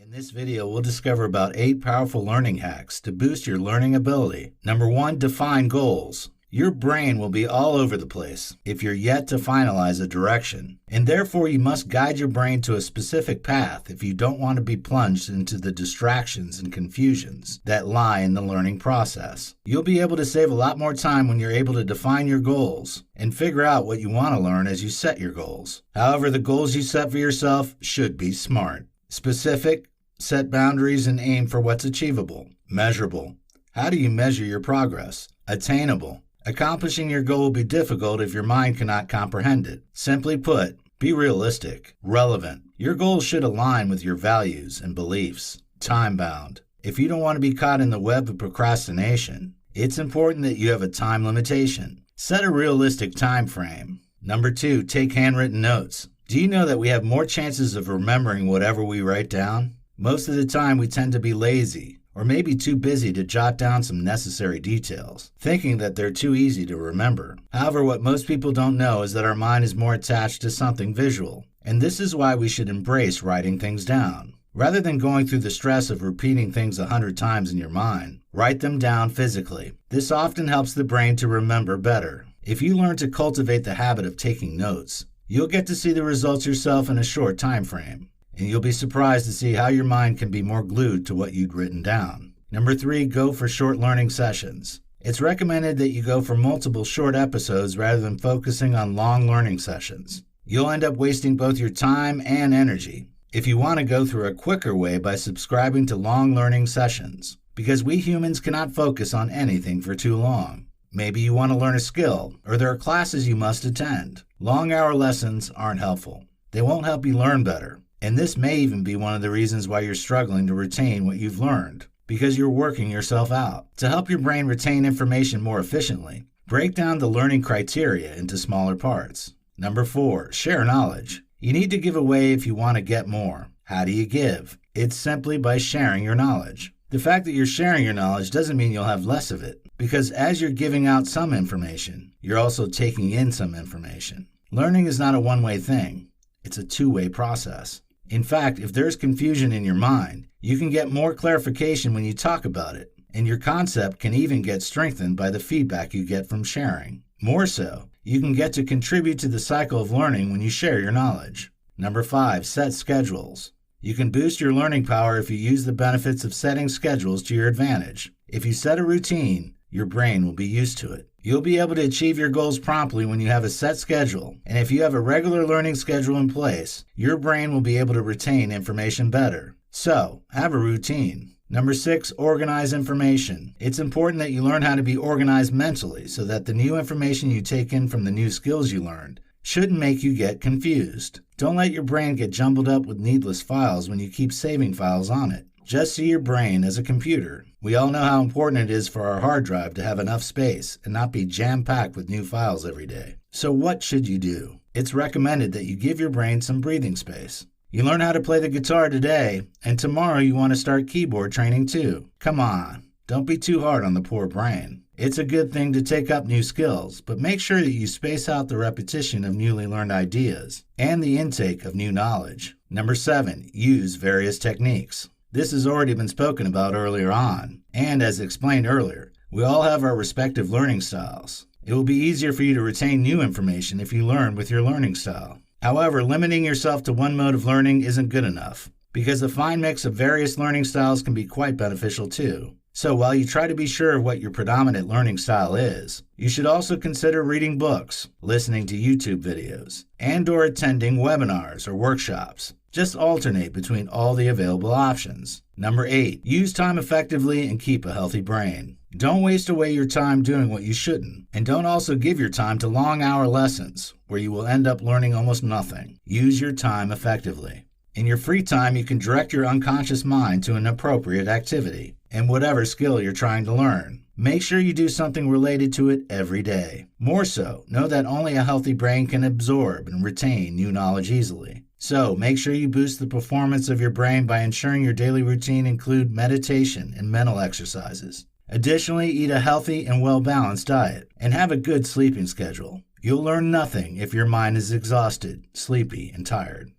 In this video, we'll discover about 8 powerful learning hacks to boost your learning ability. Number 1, define goals. Your brain will be all over the place if you're yet to finalize a direction, and therefore you must guide your brain to a specific path if you don't want to be plunged into the distractions and confusions that lie in the learning process. You'll be able to save a lot more time when you're able to define your goals and figure out what you want to learn as you set your goals. However, the goals you set for yourself should be smart. Specific, set boundaries and aim for what's achievable. Measurable. How do you measure your progress? Attainable. Accomplishing your goal will be difficult if your mind cannot comprehend it. Simply put, be realistic. Relevant. Your goals should align with your values and beliefs. Time-bound. If you don't want to be caught in the web of procrastination, it's important that you have a time limitation. Set a realistic time frame. Number 2, take handwritten notes. Do you know that we have more chances of remembering whatever we write down? Most of the time we tend to be lazy, or maybe too busy to jot down some necessary details, thinking that they're too easy to remember. However, what most people don't know is that our mind is more attached to something visual, and this is why we should embrace writing things down. Rather than going through the stress of repeating things 100 times in your mind, write them down physically. This often helps the brain to remember better. If you learn to cultivate the habit of taking notes, you'll get to see the results yourself in a short time frame. And you'll be surprised to see how your mind can be more glued to what you'd written down. Number 3, go for short learning sessions. It's recommended that you go for multiple short episodes rather than focusing on long learning sessions. You'll end up wasting both your time and energy if you want to go through a quicker way by subscribing to long learning sessions, because we humans cannot focus on anything for too long. Maybe you want to learn a skill, or there are classes you must attend. Long hour lessons aren't helpful. They won't help you learn better. And this may even be one of the reasons why you're struggling to retain what you've learned, because you're working yourself out. To help your brain retain information more efficiently, break down the learning criteria into smaller parts. Number 4, share knowledge. You need to give away if you want to get more. How do you give? It's simply by sharing your knowledge. The fact that you're sharing your knowledge doesn't mean you'll have less of it, because as you're giving out some information, you're also taking in some information. Learning is not a one-way thing. It's a two-way process. In fact, if there's confusion in your mind, you can get more clarification when you talk about it, and your concept can even get strengthened by the feedback you get from sharing. More so, you can get to contribute to the cycle of learning when you share your knowledge. Number 5, set schedules. You can boost your learning power if you use the benefits of setting schedules to your advantage. If you set a routine, your brain will be used to it. You'll be able to achieve your goals promptly when you have a set schedule, and if you have a regular learning schedule in place, your brain will be able to retain information better. So, have a routine. Number 6, organize information. It's important that you learn how to be organized mentally so that the new information you take in from the new skills you learned shouldn't make you get confused. Don't let your brain get jumbled up with needless files when you keep saving files on it. Just see your brain as a computer. We all know how important it is for our hard drive to have enough space and not be jam-packed with new files every day. So what should you do? It's recommended that you give your brain some breathing space. You learn how to play the guitar today, and tomorrow you want to start keyboard training too. Come on, don't be too hard on the poor brain. It's a good thing to take up new skills, but make sure that you space out the repetition of newly learned ideas and the intake of new knowledge. Number 7, use various techniques. This has already been spoken about earlier on, and as explained earlier, we all have our respective learning styles. It will be easier for you to retain new information if you learn with your learning style. However, limiting yourself to one mode of learning isn't good enough, because a fine mix of various learning styles can be quite beneficial too. So while you try to be sure of what your predominant learning style is, you should also consider reading books, listening to YouTube videos, and/or attending webinars or workshops. Just alternate between all the available options. Number 8, use time effectively and keep a healthy brain. Don't waste away your time doing what you shouldn't, and don't also give your time to long hour lessons where you will end up learning almost nothing. Use your time effectively. In your free time, you can direct your unconscious mind to an appropriate activity and whatever skill you're trying to learn. Make sure you do something related to it every day. More so, know that only a healthy brain can absorb and retain new knowledge easily. So, make sure you boost the performance of your brain by ensuring your daily routine include meditation and mental exercises. Additionally, eat a healthy and well-balanced diet and have a good sleeping schedule. You'll learn nothing if your mind is exhausted, sleepy, and tired.